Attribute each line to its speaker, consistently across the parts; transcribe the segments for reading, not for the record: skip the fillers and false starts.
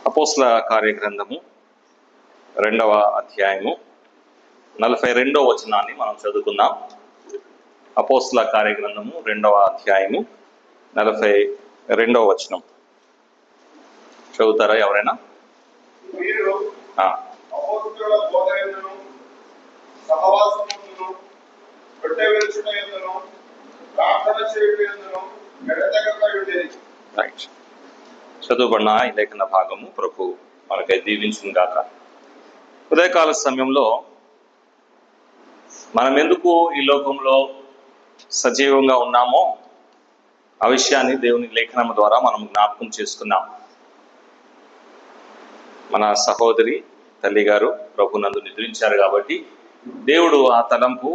Speaker 1: అపోస్తల కార్యగ్రంథము 2వ అధ్యాయము 42వ వచనాన్ని మనం చదువుకుందాం. అపోస్తల కార్యగ్రంథము 2వ అధ్యాయము 42వ వచనం చదువుతారా ఎవరైనా? రైట్. చదువుబడిన ఈ లేఖన భాగము ప్రభు మనకై దీవించును గాక. ఉదయకాల సమయంలో మనం ఎందుకు ఈ లోకంలో సజీవంగా ఉన్నామో ఆ విషయాన్ని దేవుని లేఖనం ద్వారా మనం జ్ఞాపకం చేసుకున్నాం. మన సహోదరి తల్లి గారు ప్రభునందు నిద్రించారు కాబట్టి దేవుడు ఆ తలంపు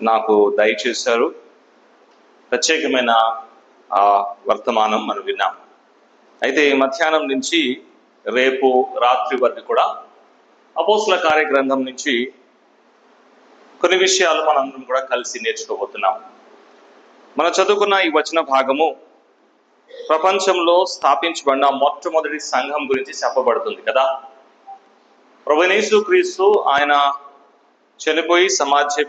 Speaker 1: నాకు దయచేశారు. ప్రత్యేకమైన ఆ వర్తమానం మనం విన్నాం. అయితే మధ్యాహ్నం నుంచి రేపు రాత్రి వరకు కూడా అపోస్తల కార్యగ్రంథం నుంచి కొన్ని విషయాలు మనందరం కూడా కలిసి నేర్చుకోబోతున్నాం. మనం చదువుకున్న ఈ వచన భాగము ప్రపంచంలో స్థాపించబడిన మొట్టమొదటి సంఘం గురించి చెప్పబడుతుంది కదా. ప్రభువైన యేసుక్రీస్తు ఆయన చనిపోయి సమాధి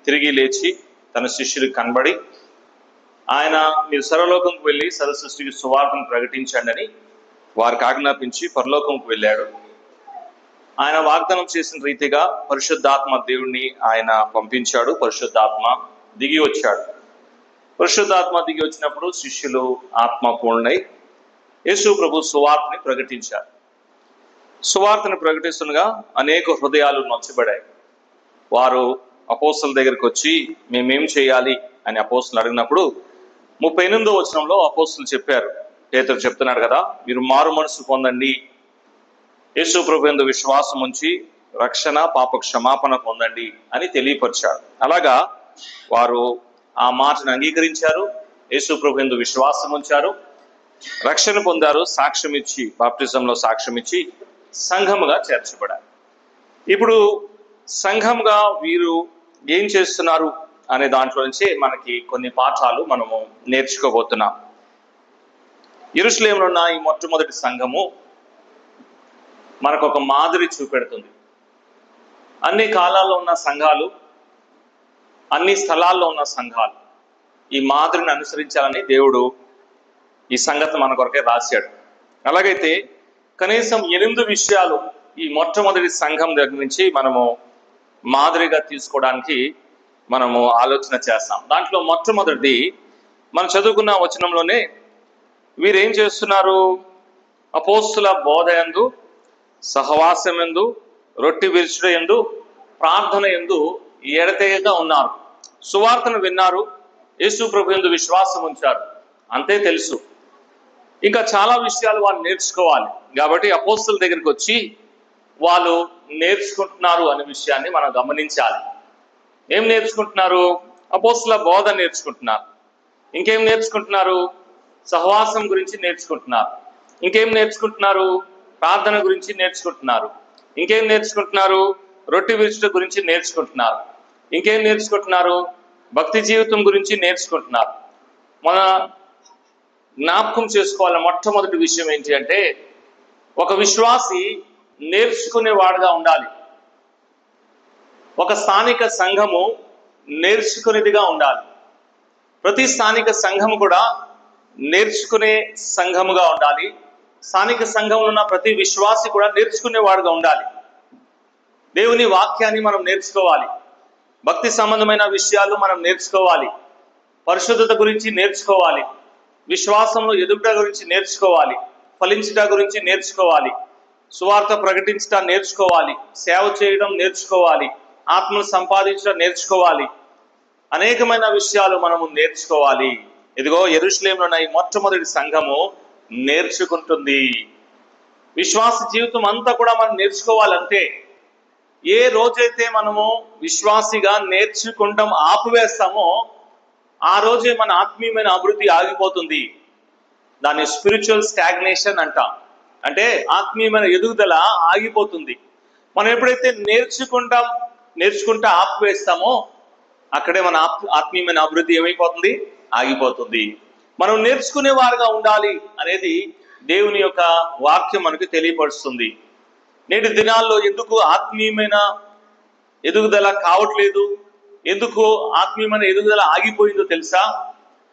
Speaker 1: తిరిగి లేచి తన శిష్యులకు కనబడి ఆయన మీరు సర్వలోకంకు వెళ్ళి సర్వ సృష్టికి సువార్తను ప్రకటించండి అని వారికి ఆజ్ఞాపించి పరలోకంకు వెళ్ళాడు. ఆయన వాగ్దానం చేసిన రీతిగా పరిశుద్ధాత్మ దేవుణ్ణి ఆయన పంపించాడు. పరిశుద్ధాత్మ దిగి వచ్చాడు. పరిశుద్ధాత్మ దిగి వచ్చినప్పుడు శిష్యులు ఆత్మ పూర్ణై యేసు ప్రభు సువార్తని ప్రకటించారు. సువార్తను ప్రకటిస్తుండగా అనేక హృదయాలు నొచ్చబడాయి. వారు అపోస్తలుల దగ్గరికి వచ్చి మేమేం చేయాలి అని అపోస్తలులు అడిగినప్పుడు 38వ వచనంలో అపోస్తలులు చెప్పారు. పేతురు చెప్తున్నాడు కదా, మీరు మారు మనసు పొందండి, యేసు ప్రభు యందు విశ్వాసం ఉంచి రక్షణ పాప క్షమాపణ పొందండి అని తెలియపరిచారు. అలాగా వారు ఆ మాటను అంగీకరించారు, యేసు ప్రభు యందు విశ్వాసం ఉంచారు, రక్షణ పొందారు, సాక్ష్యం ఇచ్చి బాప్టిజంలో సాక్ష్యం ఇచ్చి సంఘముగా చేర్చబడారు. ఇప్పుడు సంఘంగా వీరు ఏం చేస్తున్నారు అనే దాంట్లో నుంచి మనకి కొన్ని పాఠాలు మనము నేర్చుకోబోతున్నాం. యెరూషలేములో ఉన్న ఈ మొట్టమొదటి సంఘము మనకు ఒక మాదిరి చూపెడుతుంది. అన్ని కాలాల్లో ఉన్న సంఘాలు, అన్ని స్థలాల్లో ఉన్న సంఘాలు ఈ మాదిరిని అనుసరించాలని దేవుడు ఈ సంగతి మన కొరకే రాశాడు. అలాగైతే కనీసం 8 విషయాలు ఈ మొట్టమొదటి సంఘం దగ్గర నుంచి మనము మాదిరిగా తీసుకోవడానికి మనము ఆలోచన చేస్తాం. దాంట్లో మొట్టమొదటిది మనం చదువుకున్న వచనంలోనే వీరేం చేస్తున్నారు? అపోస్తుల బోధ యందు, సహవాసం యందు, రొట్టె విరుచుట యందు, ప్రార్థన యందు ఎడతెగక ఉన్నారు. సువార్తను విన్నారు, యేసు ప్రభు యందు విశ్వాసం ఉంచారు, అంతే తెలుసు. ఇంకా చాలా విషయాలు వాళ్ళు నేర్చుకోవాలి. కాబట్టి అపోస్తుల దగ్గరికి వచ్చి వాళ్ళు నేర్చుకుంటున్నారు అనే విషయాన్ని మనం గమనించాలి. ఏం నేర్చుకుంటున్నారు? అపోస్తలుల బోధ నేర్చుకుంటున్నారు. ఇంకేం నేర్చుకుంటున్నారు? సహవాసం గురించి నేర్చుకుంటున్నారు. ఇంకేం నేర్చుకుంటున్నారు? ప్రార్థన గురించి నేర్చుకుంటున్నారు. ఇంకేం నేర్చుకుంటున్నారు? రొట్టె విరుచుట గురించి నేర్చుకుంటున్నారు. ఇంకేం నేర్చుకుంటున్నారు? భక్తి జీవితం గురించి నేర్చుకుంటున్నారు. మన జ్ఞాపకం చేసుకోవాల మొట్టమొదటి విషయం ఏంటి అంటే, ఒక విశ్వాసి నేర్చుకునేవాడుగా ఉండాలి. ఒక స్థానిక సంఘము నేర్చుకునేదిగా ఉండాలి. ప్రతి స్థానిక సంఘము కూడా నేర్చుకునే సంఘముగా ఉండాలి. స్థానిక సంఘంలో ఉన్న ప్రతి విశ్వాసి కూడా నేర్చుకునేవాడుగా ఉండాలి. దేవుని వాక్యాన్ని మనం నేర్చుకోవాలి. భక్తి సంబంధమైన విషయాలు మనం నేర్చుకోవాలి. పరిశుద్ధత గురించి నేర్చుకోవాలి. విశ్వాసంలో ఎదుగుట గురించి నేర్చుకోవాలి. ఫలించుట గురించి నేర్చుకోవాలి. సువార్త ప్రకటించడం నేర్చుకోవాలి. సేవ చేయడం నేర్చుకోవాలి. ఆత్మను సంపాదించడం నేర్చుకోవాలి. అనేకమైన విషయాలు మనము నేర్చుకోవాలి. ఇదిగో యెరూషలేములో ఉన్న ఈ మొట్టమొదటి సంఘము నేర్చుకుంటుంది. విశ్వాస జీవితం అంతా కూడా మనం నేర్చుకోవాలంటే, ఏ రోజైతే మనము విశ్వాసిగా నేర్చుకుంటాం ఆపివేస్తామో ఆ రోజే మన ఆత్మీయమైన అభివృద్ధి ఆగిపోతుంది. దాన్ని స్పిరిచువల్ స్టాగ్నేషన్ అంటాం. అంటే ఆత్మీయమైన ఎదుగుదల ఆగిపోతుంది. మనం ఎప్పుడైతే నేర్చుకుంటా ఆపివేస్తామో అక్కడే మన ఆత్మీయమైన అభివృద్ధి ఏమైపోతుంది? ఆగిపోతుంది. మనం నేర్చుకునే వారుగా ఉండాలి అనేది దేవుని యొక్క వాక్యం మనకు తెలియపరుస్తుంది. నేటి దినాల్లో ఎందుకు ఆత్మీయమైన ఎదుగుదల కావట్లేదు, ఎందుకు ఆత్మీయమైన ఎదుగుదల ఆగిపోయిందో తెలుసా?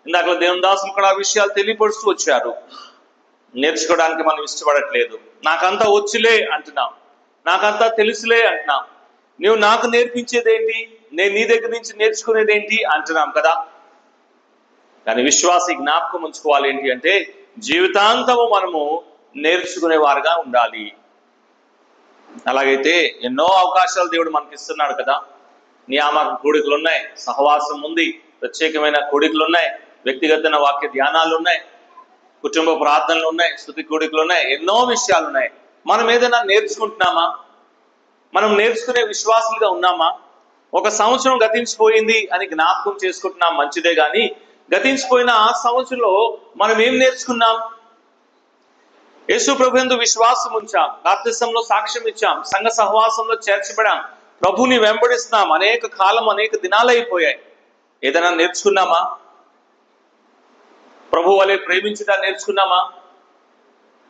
Speaker 1: ఇందాక దేవుని దాసులు కూడా ఆ విషయాలు తెలియపరుస్తూ వచ్చారు. నేర్చుకోవడానికి మనం ఇష్టపడట్లేదు. నాకంతా వచ్చులే అంటున్నాం, నాకంతా తెలుసులే అంటున్నాం. నువ్వు నాకు నేర్పించేదేంటి, నేను నీ దగ్గర నుంచి నేర్చుకునేదేంటి అంటున్నాం కదా. కానీ విశ్వాసి జ్ఞాపకం ఉంచుకోవాలి ఏంటి అంటే, జీవితాంతము మనము నేర్చుకునేవారుగా ఉండాలి. అలాగైతే ఎన్నో అవకాశాలు దేవుడు మనకి ఇస్తున్నాడు కదా. నియామక కూడికలు ఉన్నాయి, సహవాసం ఉంది, ప్రత్యేకమైన కూడికలు ఉన్నాయి, వ్యక్తిగత వాక్య ధ్యానాలు ఉన్నాయి, కుటుంబ ప్రార్థనలు ఉన్నాయి, స్తుతి కూడికలు ఉన్నాయి, ఎన్నో విషయాలు ఉన్నాయి. మనం ఏదైనా నేర్చుకుంటున్నామా? మనం నేర్చుకునే విశ్వాసులుగా ఉన్నామా? ఒక సంవత్సరం గతించిపోయింది అని జ్ఞాపకం చేసుకుంటున్నాం, మంచిదే. కానీ గతించిపోయిన ఆ సంవత్సరంలో మనం ఏం నేర్చుకున్నాం? యేసు ప్రభువునందు విశ్వాసం ఉంచాం, బాప్తిసంలో సాక్ష్యం ఇచ్చాం, సంఘ సహవాసంలో చేర్చబడాం, ప్రభుని వెంబడిస్తున్నాం. అనేక కాలం, అనేక దినాలు అయిపోయాయి. ఏదైనా నేర్చుకున్నామా? ప్రభు వలె ప్రేమించుట నేర్చుకున్నామా?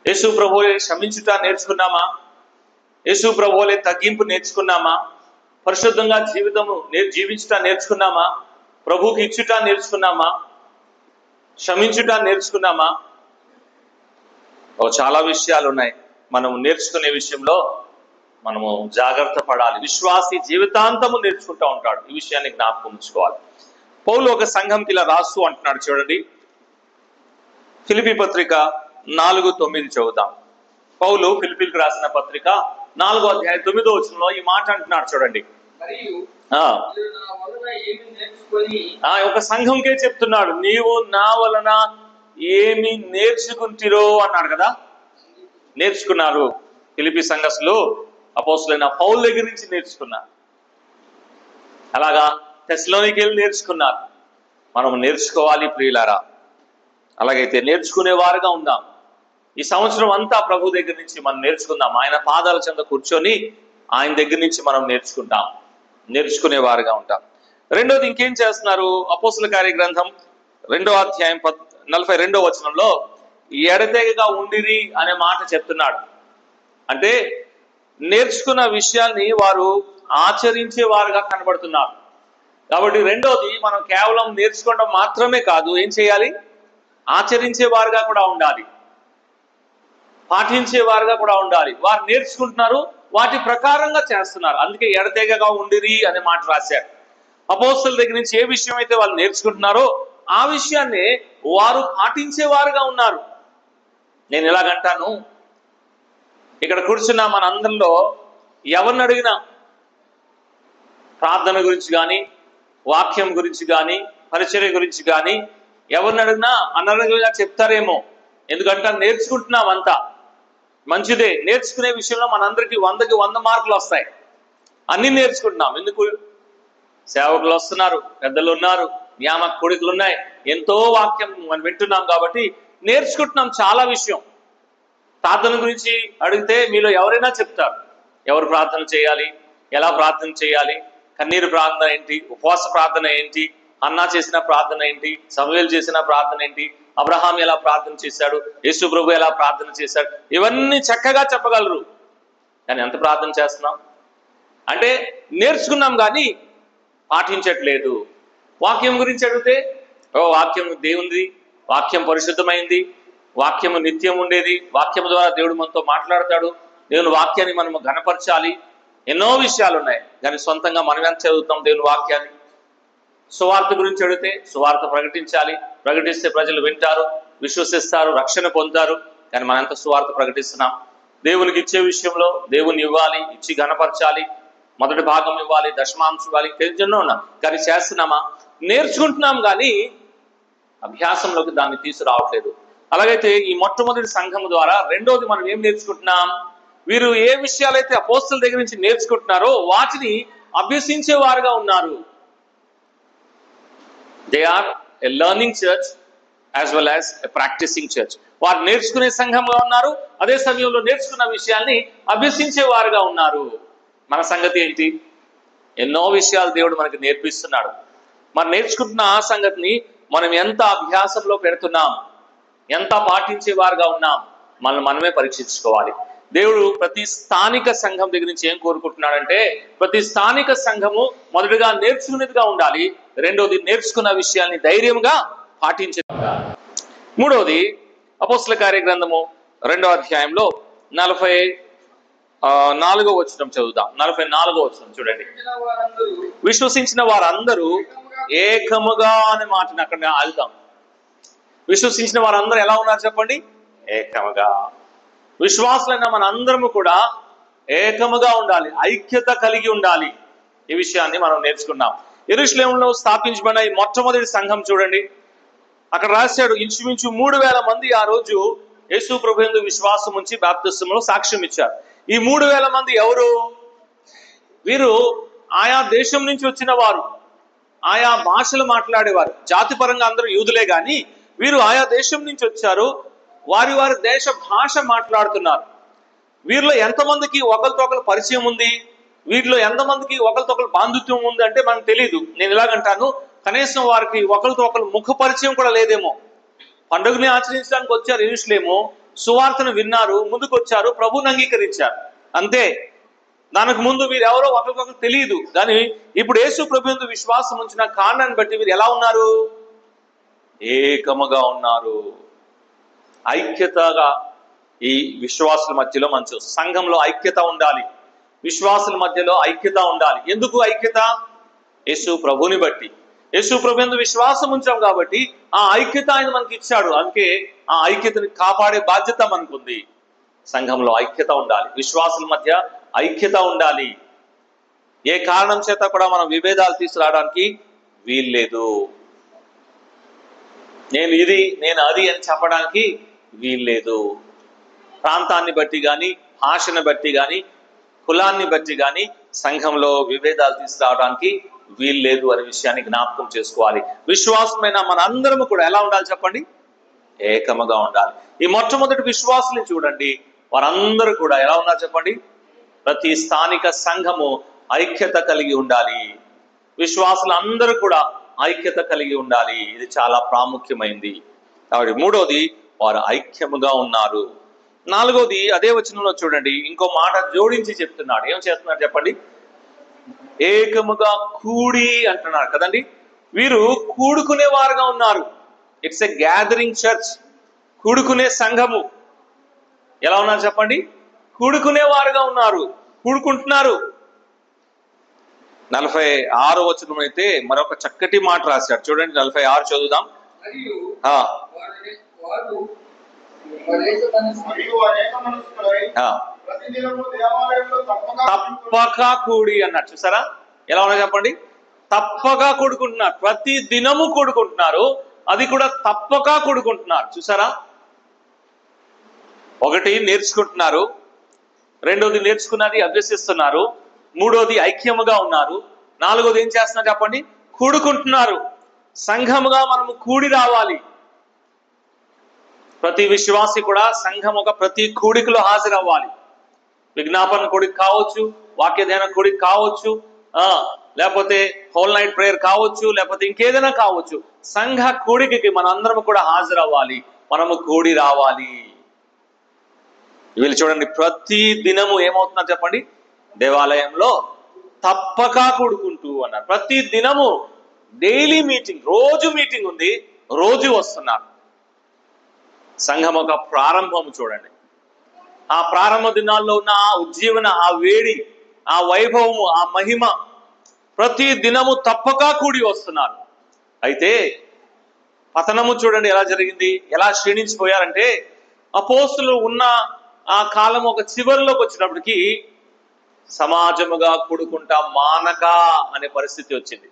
Speaker 1: యేసు ప్రభు వలె క్షమించుట నేర్చుకున్నామా? యేసు ప్రభు వలె తగ్గింపు నేర్చుకున్నామా? పరిశుద్ధంగా జీవించుట నేర్చుకున్నామా? ప్రభువుకి ఇచ్చుట నేర్చుకున్నామా? క్షమించుట నేర్చుకున్నామా? చాలా విషయాలు ఉన్నాయి. మనం నేర్చుకునే విషయంలో మనము జాగ్రత్త పడాలి. విశ్వాసి జీవితాంతము నేర్చుకుంటూ ఉంటాడు. ఈ విషయాన్ని జ్ఞాపకం ఉంచుకోవాలి. పౌలు ఒక సంఘంకి ఇలా రాస్తూ అంటున్నాడు, చూడండి. ఫిలిప్పీ పత్రిక 4:9 చదువుతాం. పౌలు ఫిలిప్పీలకు రాసిన పత్రిక 4వ అధ్యాయం 9వ వచనంలో ఈ మాట అంటున్నాడు, చూడండి. ఒక సంఘంకే చెప్తున్నాడు, నీవు నా వలన ఏమి నేర్చుకుంటిరో అన్నాడు కదా. నేర్చుకున్నారు ఫిలిప్పీ సంఘస్థులు అపోస్తలుడైన పౌలు దగ్గర నుంచి నేర్చుకున్నారు. అలాగా తెస్సలోనికీయులు నేర్చుకున్నారు. మనం నేర్చుకోవాలి ప్రియులారా. అలాగైతే నేర్చుకునే వారుగా ఉందాం. ఈ సంవత్సరం అంతా ప్రభు దగ్గర నుంచి మనం నేర్చుకుందాం. ఆయన పాదాల చెంత కూర్చొని ఆయన దగ్గర నుంచి మనం నేర్చుకుంటాం, నేర్చుకునే వారుగా ఉంటాం. రెండోది ఇంకేం చేస్తున్నారు? అపోస్తల కార్య గ్రంథం 2వ అధ్యాయం 42వ వచనంలో ఎడతెగగా ఉండిరి అనే మాట చెప్తున్నాడు. అంటే నేర్చుకున్న విషయాల్ని వారు ఆచరించే వారుగా కనబడుతున్నారు. కాబట్టి రెండోది, మనం కేవలం నేర్చుకోవడం మాత్రమే కాదు, ఏం చేయాలి? ఆచరించే వారుగా కూడా ఉండాలి, పాటించే వారుగా కూడా ఉండాలి. వారు నేర్చుకుంటున్నారు, వాటి ప్రకారంగా చేస్తున్నారు. అందుకే ఎడతెగగా ఉండిరి అనే మాట రాశారు. అపోస్తలుల దగ్గర నుంచి ఏ విషయం అయితే వాళ్ళు నేర్చుకుంటున్నారో ఆ విషయాన్ని వారు పాటించేవారుగా ఉన్నారు. నేను ఎలాగంటాను, ఇక్కడ కూర్చున్న మన అందరిలో ఎవరిని అడిగినా ప్రార్థన గురించి కానీ, వాక్యం గురించి కానీ, పరిచర్య గురించి కానీ ఎవరిని అడిగినా అనర్గళంగా చెప్తారేమో. ఎందుకంటే నేర్చుకుంటున్నాం అంతా, మంచిదే. నేర్చుకునే విషయంలో మనందరికీ 100కి 100 మార్కులు వస్తాయి. అన్ని నేర్చుకుంటున్నాం. ఎందుకు? సేవకులు వస్తున్నారు, పెద్దలు ఉన్నారు, నియామక కోడికలు ఉన్నాయి, ఎంతో వాక్యం మనం వింటున్నాం కాబట్టి నేర్చుకుంటున్నాం చాలా విషయం. ప్రార్థన గురించి అడిగితే మీలో ఎవరైనా చెప్తారు, ఎవరు ప్రార్థన చేయాలి, ఎలా ప్రార్థన చేయాలి, కన్నీరు ప్రార్థన ఏంటి, ఉపవాస ప్రార్థన ఏంటి, అన్నా చేసిన ప్రార్థన ఏంటి, సమూయేలు చేసిన ప్రార్థన ఏంటి, అబ్రహాం ఎలా ప్రార్థన చేశాడు, యేసు ప్రభు ఎలా ప్రార్థన చేశాడు, ఇవన్నీ చక్కగా చెప్పగలరు. కానీ ఎంత ప్రార్థన చేస్తున్నాం అంటే నేర్చుకున్నాం కానీ పాటించట్లేదు. వాక్యం గురించి అడిగితే, వాక్యం దేవునిది, వాక్యం పరిశుద్ధమైంది, వాక్యము నిత్యం ఉండేది, వాక్యం ద్వారా దేవుడు మనతో మాట్లాడతాడు, దేవుని వాక్యాన్ని మనము ఘనపరచాలి, ఎన్నో విషయాలు ఉన్నాయి. కానీ సొంతంగా మనం ఎంత చదువుతాం దేవుని వాక్యాన్ని? సువార్త గురించి అడిగితే సువార్త ప్రకటించాలి, ప్రకటిస్తే ప్రజలు వింటారు, విశ్వసిస్తారు, రక్షణ పొందుతారు. కానీ మనం ఎంత సువార్త ప్రకటిస్తున్నాం? దేవునికి ఇచ్చే విషయంలో దేవుని ఇవ్వాలి, ఇచ్చి ఘనపరచాలి, మొదటి భాగం ఇవ్వాలి, దశమాంశం ఇవ్వాలి, ఎన్నో ఉన్నాం. కానీ చేస్తున్నామా? నేర్చుకుంటున్నాం కానీ అభ్యాసంలోకి దాన్ని తీసుకురావట్లేదు. అలాగైతే ఈ మొట్టమొదటి సంఘం ద్వారా రెండోది మనం ఏం నేర్చుకుంటున్నాం? వీరు ఏ విషయాలైతే అపోస్తలుల దగ్గర నుంచి నేర్చుకుంటున్నారో వాటిని అభ్యసించే వారుగా ఉన్నారు. They are a learning church as well as a practising church. వారు నేర్చుకునే సంఘంగా ఉన్నారు, అదే సమయంలో నేర్చుకున్న విషయాల్ని అభ్యసించే వారుగా ఉన్నారు. మన సంగతి ఏంటి? ఎన్నో విషయాలు దేవుడు మనకి నేర్పిస్తున్నాడు. మనం నేర్చుకుంటున్న ఆ సంగతిని మనం ఎంత అభ్యాసంలో పెడుతున్నాం, ఎంత పాటించే వారుగా ఉన్నాం, మనమే పరీక్షించుకోవాలి. దేవుడు ప్రతి స్థానిక సంఘం దగ్గర నుంచి ఏం కోరుకుంటున్నాడంటే, ప్రతి స్థానిక సంఘము మొదటగా నేర్చుకునేదిగా ఉండాలి. రెండోది నేర్చుకున్న విషయాల్ని ధైర్యంగా పాటించే. మూడవది అపోస్తల కార్యగ్రంథము 2వ అధ్యాయంలో 44వ వచనం చదువుదాం. 44వ వచనం చూడండి. విశ్వసించిన వారందరూ ఏకముగా అనే మాటను అక్కడ ఆగుతాం. విశ్వసించిన వారందరూ ఎలా ఉన్నారు చెప్పండి? ఏకముగా. విశ్వాసులైన మన అందరము కూడా ఏకముగా ఉండాలి, ఐక్యత కలిగి ఉండాలి. ఈ విషయాన్ని మనం నేర్చుకున్నాం. యెరూషలేములో స్థాపించబడిన ఈ మొట్టమొదటి సంఘం చూడండి, అక్కడ రాశాడు ఇంచుమించు 3000 మంది ఆ రోజు యేసు ప్రభువునందు విశ్వాసం ఉంచి బాప్తిస్మలో సాక్ష్యం ఇచ్చారు. ఈ 3000 మంది ఎవరు? వీరు ఆయా దేశం నుంచి వచ్చిన వారు, ఆయా భాషలు మాట్లాడేవారు. జాతి పరంగా అందరూ యూదులే గాని వీరు ఆయా దేశం నుంచి వచ్చారు, వారి వారి దేశ భాష మాట్లాడుతున్నారు. వీరిలో ఎంతమందికి ఒకరితో ఒకరు పరిచయం ఉంది, వీటిలో ఎంతమందికి ఒకరితో ఒకరు బాంధుత్వం ఉంది అంటే మనకు తెలియదు. నేను ఇలాగంటాను, కనీసం వారికి ఒకరితో ఒకరు ముఖ పరిచయం కూడా లేదేమో. పండుగని ఆచరించడానికి వచ్చారు యెరూషలేము, సువార్తను విన్నారు, ముందుకు వచ్చారు, ప్రభువుని అంగీకరించారు, అంతే. దానికి ముందు వీరు ఎవరో ఒకరికొకరు తెలియదు. కానీ ఇప్పుడు యేసు ప్రభువునందు విశ్వాసం ఉంచిన కారణాన్ని బట్టి వీరు ఎలా ఉన్నారు? ఏకముగా ఉన్నారు, ఐక్యతగా. ఈ విశ్వాసుల మధ్యలో మంచి సంఘంలో ఐక్యత ఉండాలి, విశ్వాసుల మధ్యలో ఐక్యత ఉండాలి. ఎందుకు ఐక్యత? యేసు ప్రభుని బట్టి. యేసు ప్రభువునందు విశ్వాసం ఉంచాం కాబట్టి ఆ ఐక్యత ఆయన మనకి ఇచ్చాడు. అందుకే ఆ ఐక్యతని కాపాడే బాధ్యత మనకుంది. సంఘంలో ఐక్యత ఉండాలి, విశ్వాసుల మధ్య ఐక్యత ఉండాలి. ఏ కారణం చేత కూడా మనం విభేదాలు తీసుకురావడానికి వీల్లేదు. నేను ఇది, నేను అది అని చెప్పడానికి వీల్లేదు. ప్రాంతాన్ని బట్టి కానీ, భాషను బట్టి కానీ, కులాన్ని బట్టి కానీ సంఘంలో విభేదాలు తీసుకురావడానికి వీల్లేదు అనే విషయాన్ని జ్ఞాపకం చేసుకోవాలి. విశ్వాసమైన మన అందరము కూడా ఎలా ఉండాలి చెప్పండి? ఏకముగా ఉండాలి. ఈ మొట్టమొదటి విశ్వాసుని చూడండి, వారందరూ కూడా ఎలా ఉన్నారు చెప్పండి? ప్రతి స్థానిక సంఘము ఐక్యత కలిగి ఉండాలి, విశ్వాసులు అందరూ కూడా ఐక్యత కలిగి ఉండాలి. ఇది చాలా ప్రాముఖ్యమైంది. కాబట్టి మూడోది, వారు ఐక్యముగా ఉన్నారు. నాలుగోది అదే వచనంలో చూడండి, ఇంకో మాట జోడించి చెప్తున్నాడు. ఏం చేస్తున్నాడు చెప్పండి? ఏకముగా కూడి అంటున్నారు కదండి. వీరు కూడుకునే వారుగా ఉన్నారు. ఇట్స్ ఎ గ్యాదరింగ్ చర్చ్, కూడుకునే సంఘము. ఎలా ఉన్నారు చెప్పండి? కూడుకునే వారుగా ఉన్నారు, కూడుకుంటున్నారు. 46వ వచనం అయితే మరొక చక్కటి మాట రాశాడు చూడండి. 46 చదువుదాం. తప్పక కూడి అన్నాడు. చూసారా ఎలా ఉన్నా చెప్పండి? తప్పక కూడుకుంటున్నారు, ప్రతి దినము కూడుకుంటున్నారు, అది కూడా తప్పక కూడుకుంటున్నారు. చూసారా? ఒకటి నేర్చుకుంటున్నారు, రెండోది నేర్చుకున్నది అభ్యసిస్తున్నారు, మూడోది ఐక్యముగా ఉన్నారు, నాలుగోది ఏం చేస్తున్నారు చెప్పండి? కూడుకుంటున్నారు. సంఘముగా మనము కూడి రావాలి. ప్రతి విశ్వాసి కూడా సంఘం ఒక ప్రతి కూడికలో హాజరవ్వాలి. విజ్ఞాపన కూడిక కావచ్చు, వాక్యధ్యాన కూడిక కావచ్చు, లేకపోతే హోల్ నైట్ ప్రేయర్ కావచ్చు, లేకపోతే ఇంకేదైనా కావచ్చు. సంఘ కూడికకి మనందరం కూడా హాజరవ్వాలి, మనము కూడి రావాలి. వీళ్ళు చూడండి, ప్రతి దినము ఏమవుతున్నారు చెప్పండి? దేవాలయంలో తప్పక కూడుకుంటూ అన్నారు. ప్రతి దినము డైలీ మీటింగ్, రోజు మీటింగ్ ఉంది, రోజు వస్తున్నారు. సంఘం ఒక ప్రారంభం చూడండి. ఆ ప్రారంభ దినాల్లో ఉన్న ఆ ఉజ్జీవన, ఆ వేడి, ఆ వైభవము, ఆ మహిమ ప్రతి దినము తప్పక కూడి వస్తున్నారు. అయితే పతనము చూడండి ఎలా జరిగింది, ఎలా క్షీణించిపోయారంటే, అపోస్తులు ఉన్న ఆ కాలం ఒక చివరిలోకి వచ్చినప్పటికీ సమాజముగా కూడుకుంటా మానక అనే పరిస్థితి వచ్చింది.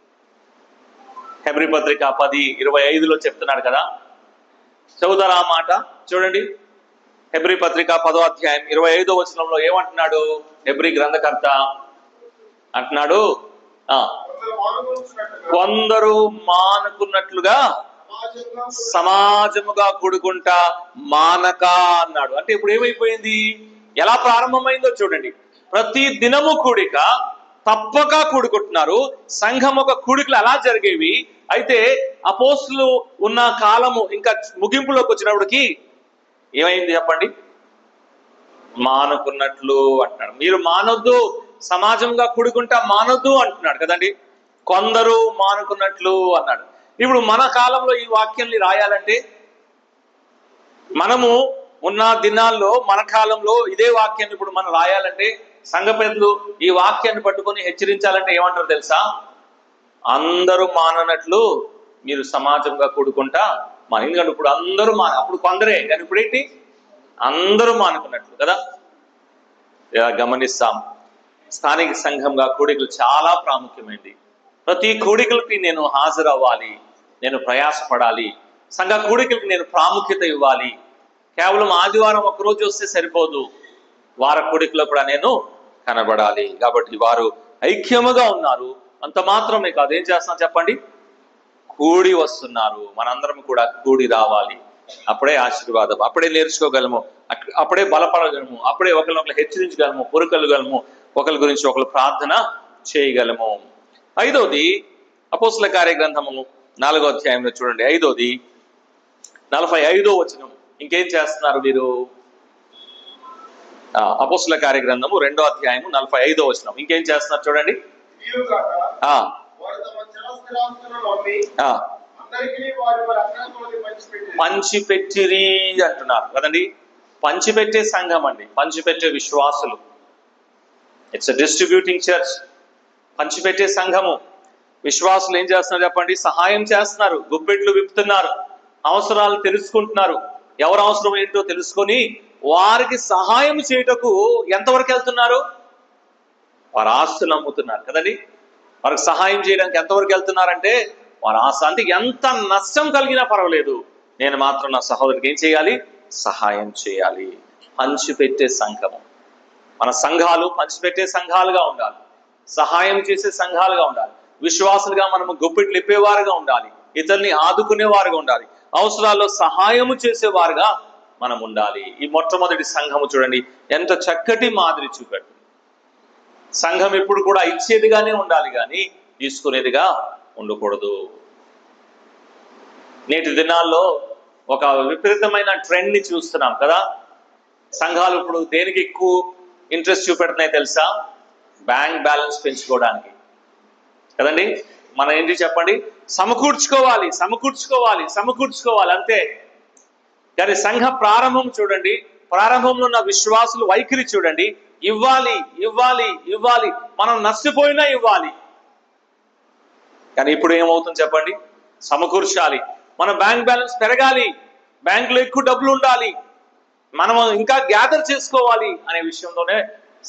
Speaker 1: హెబ్రీ పత్రిక 10:25 చెప్తున్నాడు కదా. చదువుతారా ఆ మాట? చూడండి, హెబ్రీ పత్రిక 10వ అధ్యాయం 25వ వచనంలో ఏమంటున్నాడు హెబ్రీ గ్రంథకర్త? అంటున్నాడు, కొందరు మానుకున్నట్లుగా సమాజముగా కూడుకుంటా మానక అన్నాడు. అంటే ఇప్పుడు ఏమైపోయింది? ఎలా ప్రారంభమైందో చూడండి. ప్రతి దినము కూడిక, తప్పక కూడుకుంటున్నారు. సంఘం ఒక కూడికలు అలా జరిగేవి. అయితే అపోస్తులు ఉన్న కాలము ఇంకా ముగింపులోకి వచ్చినప్పటికి ఏమైంది చెప్పండి? మానుకున్నట్లు అంటున్నాడు. మీరు మానొద్దు, సమాజంగా కూడుకుంటా మానొద్దు అంటున్నాడు కదండి. కొందరు మానుకున్నట్లు అన్నాడు. ఇప్పుడు మన కాలంలో ఈ వాక్యాన్ని రాయాలంటే, మనము ఉన్న దినాల్లో మన కాలంలో ఇదే వాక్యాన్ని ఇప్పుడు మనం రాయాలంటే, సంఘ పెద్దలు ఈ వాక్యాన్ని పట్టుకొని హెచ్చరించాలంటే ఏమంటారు తెలుసా? అందరూ మాననట్లు మీరు సమాజంగా కూడుకుంటా ఎందుకంటే ఇప్పుడు అందరూ అప్పుడు కొందరే, కానీ ఇప్పుడు ఏంటి? అందరూ మానుకున్నట్లు కదా. ఇలా గమనిస్తాం. స్థానిక సంఘంగా కూడికలు చాలా ప్రాముఖ్యమైనది. ప్రతి కూడికలకి నేను హాజరవ్వాలి, నేను ప్రయాసపడాలి. సంఘ కూడికలకి నేను ప్రాముఖ్యత ఇవ్వాలి. కేవలం ఆదివారం ఒక్కరోజు వస్తే సరిపోదు, వార కూడికలో కూడా నేను కనబడాలి. కాబట్టి వారు ఐక్యముగా ఉన్నారు, అంత మాత్రమే కాదు, ఏం చేస్తున్నారు చెప్పండి? కూడి వస్తున్నారు. మనందరం కూడా కూడి రావాలి. అప్పుడే ఆశీర్వాదం, అప్పుడే నేర్చుకోగలము, అప్పుడే బలపడగలము, అప్పుడే ఒకరినొకరు హెచ్చరించగలము, పొరుకలుగలము, ఒకరి గురించి ఒకరు ప్రార్థన చేయగలము. 5వది అపోస్తల కార్యగ్రంథము 4వ అధ్యాయంలో చూడండి. 5వది 45వ వచనం. ఇంకేం చేస్తున్నారు మీరు? అపోస్తల కార్యగ్రంథము 2వ అధ్యాయము 45వ వచనం. ఇంకేం చేస్తున్నారు చూడండి. పంచిపెట్టిరి అంటున్నారు కదండి. పంచిపెట్టే సంఘం అండి, పంచిపెట్టే విశ్వాసులు. It's distributing church. పంచిపెట్టే సంఘము. విశ్వాసులు ఏం చేస్తున్నారు చెప్పండి? సహాయం చేస్తున్నారు, గుప్పెట్లు విప్పుతున్నారు, అవసరాలు తెలుసుకుంటున్నారు, ఎవరు అవసరం ఏంటో తెలుసుకొని వారికి సహాయం చేయటకు ఎంతవరకు వెళ్తున్నారు? వారి ఆస్తులు అమ్ముతున్నారు కదండి. వారికి సహాయం చేయడానికి ఎంతవరకు వెళ్తున్నారంటే, వారి ఆస్తి అంటే ఎంత నష్టం కలిగినా పర్వాలేదు, నేను మాత్రం నా సహోదరికి ఏం చేయాలి? సహాయం చేయాలి. పంచిపెట్టే సంఘము. మన సంఘాలు పంచిపెట్టే సంఘాలుగా ఉండాలి, సహాయం చేసే సంఘాలుగా ఉండాలి. విశ్వాసులుగా మనము గుప్పిట్లు ఇప్పేవారుగా ఉండాలి, ఇతరుల్ని ఆదుకునేవారుగా ఉండాలి, అవసరాల్లో సహాయము చేసేవారుగా మనం ఉండాలి. ఈ మొట్టమొదటి సంఘము చూడండి ఎంత చక్కటి మాదిరి చూపెడుతుంది. సంఘం ఎప్పుడు కూడా ఇచ్చేదిగానే ఉండాలి, కానీ తీసుకునేదిగా ఉండకూడదు. నేటి దినాల్లో ఒక విపరీతమైన ట్రెండ్ ని చూస్తున్నాం కదా. సంఘాలు ఇప్పుడు దేనికి ఎక్కువ ఇంట్రెస్ట్ చూపెడుతున్నాయి తెలుసా? బ్యాంక్ బ్యాలెన్స్ పెంచుకోవడానికి కదండి. మనం ఏంటి చెప్పండి? సమకూర్చుకోవాలి, సమకూర్చుకోవాలి, సమకూర్చుకోవాలి అంతే. కానీ సంఘ ప్రారంభం చూడండి, ప్రారంభంలో ఉన్న విశ్వాసులు వైఖరి చూడండి, ఇవ్వాలి ఇవ్వాలి ఇవ్వాలి, మనం నష్టపోయినా ఇవ్వాలి. కానీ ఇప్పుడు ఏమవుతుంది చెప్పండి? సమకూర్చాలి, మన బ్యాంక్ బ్యాలెన్స్ పెరగాలి, బ్యాంకులో ఎక్కువ డబ్బులు ఉండాలి, మనం ఇంకా గ్యాదర్ చేసుకోవాలి అనే విషయంలోనే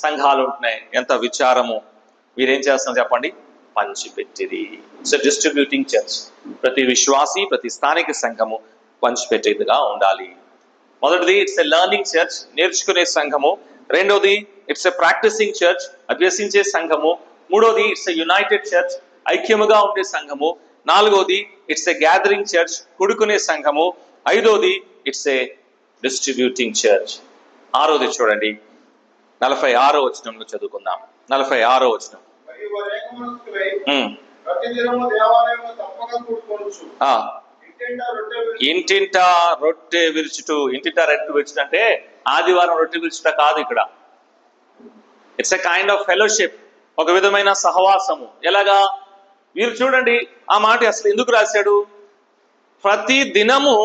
Speaker 1: సంఘాలు ఉంటున్నాయి. ఎంత విచారము. వీరేం చేస్తాం చెప్పండి? పంచిపెట్టిది. It's distributing church. ప్రతి విశ్వాసి, ప్రతి స్థానిక సంఘము పంచిపెట్టేదిగా ఉండాలి. మొదటిది ఇట్స్ ఎ లెర్నింగ్ చర్చ్, నేర్చుకునే సంఘము. రెండోది ఇట్స్ ఎ ప్రాక్టీసింగ్ చర్చ్, అభ్యసించే సంఘము. మూడోది ఇట్స్ ఎ యునైటెడ్ చర్చ్, ఐక్యముగా ఉండే సంఘము. నాలుగోది ఇట్స్ ఎ గ్యాదరింగ్ చర్చ్, కూడుకునే సంఘము. ఐదోది ఇట్స్ ఎ డిస్ట్రిబ్యూటింగ్ చర్చ్. ఆరోది చూడండి 46వ వచనంలో చదువుకుందాం. 46వ వచనం. ఇంటింటా రొట్టె విరుచుట. ఇంటింటా రొట్టె విరుచుట అంటే ఆదివారం రొట్టె విరుచుట కాదు ఇక్కడ. It's a kind of fellowship, ఒక విధమైన సహవాసము. ఎలాగా? వీరు చూడండి ఆ మాట అసలు ఎందుకు రాశాడు? ప్రతి దినము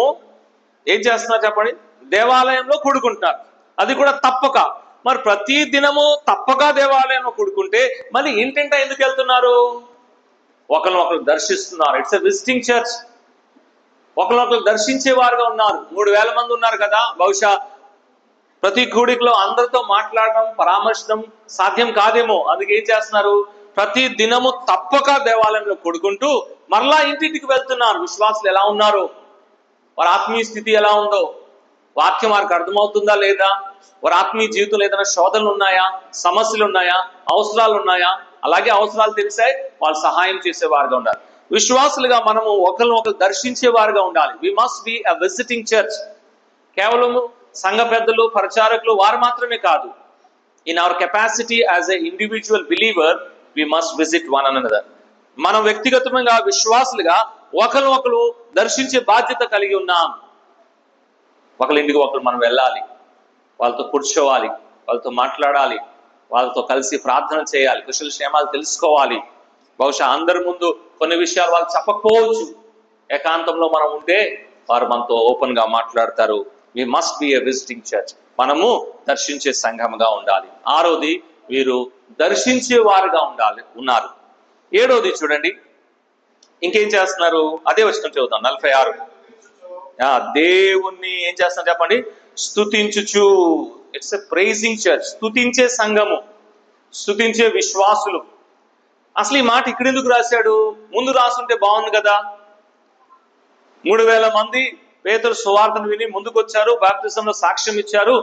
Speaker 1: ఏం చేస్తున్నారు చెప్పండి? దేవాలయంలో కూడుకుంటున్నారు, అది కూడా తప్పక. మరి ప్రతి దినము తప్పక దేవాలయంలో కూడుకుంటే మళ్ళీ ఇంటింటా ఎందుకు వెళ్తున్నారు? ఒకరు దర్శిస్తున్నారు. It's a visiting church. ఒకరు దర్శించేవారుగా ఉన్నారు. 3000 మంది ఉన్నారు కదా. బహుశా ప్రతి కూడికలో అందరితో మాట్లాడడం, పరామర్శనం సాధ్యం కాదేమో. అందుకే ఏం చేస్తున్నారు? ప్రతి దినము తప్పక దేవాలయంలో కూడుకుంటూ మరలా ఇంటింటికి వెళ్తున్నారు. విశ్వాసులు ఎలా ఉన్నారు, వారి ఆత్మీయ స్థితి ఎలా ఉందో, వాక్యం వారికి అర్థమవుతుందా లేదా, వారి ఆత్మీయ జీవితంలో ఏదైనా శోధనలు ఉన్నాయా, సమస్యలు ఉన్నాయా, అవసరాలు ఉన్నాయా, అలాగే అవసరాలు తెలిసాయి వాళ్ళు సహాయం చేసేవారుగా ఉండాలి. విశ్వాసులుగా మనము ఒకరు దర్శించేవారుగా ఉండాలి. We must be a visiting church. కేవలము సంఘ పెద్దలు, పరిచారకులు వారు మాత్రమే కాదు. In our capacity as a individual believer we must visit one another. మనం వ్యక్తిగతంగా విశ్వాసులుగా ఒకరు దర్శించే బాధ్యత కలిగి ఉన్నాం. ఒకరి ఇంటికి ఒకరు మనం వెళ్ళాలి, వాళ్ళతో కూర్చోవాలి, వాళ్ళతో మాట్లాడాలి, వాళ్ళతో కలిసి ప్రార్థన చేయాలి, కుశల క్షేమాలు తెలుసుకోవాలి. బహుశా అందరి ముందు కొన్ని విషయాలు వాళ్ళు చెప్పకపోవచ్చు. ఏకాంతంలో మనం ఉంటే వారు మనతో ఓపెన్ గా మాట్లాడతారు. We must be a visiting church. మనము దర్శించే సంఘముగా ఉండాలి. ఆరోది, వీరు దర్శించే వారుగా ఉన్నారు. ఏడోది చూడండి, ఇంకేం చేస్తున్నారు? అదే వచనం చదువుతాం, 46. దేవుణ్ణి ఏం చేస్తున్నారు చెప్పండి? స్తుతించుచు. It's a praising church. స్తుతించే సంఘము, స్తుతించే విశ్వాసులు. అసలు ఈ మాట ఇక్కడ ఎందుకు రాశాడు? ముందు రాసుంటే బాగుంది కదా. 3000 మంది పేతురు సువార్తను విని ముందుకు వచ్చారు, బాప్తిజంలో సాక్ష్యం ఇచ్చారు.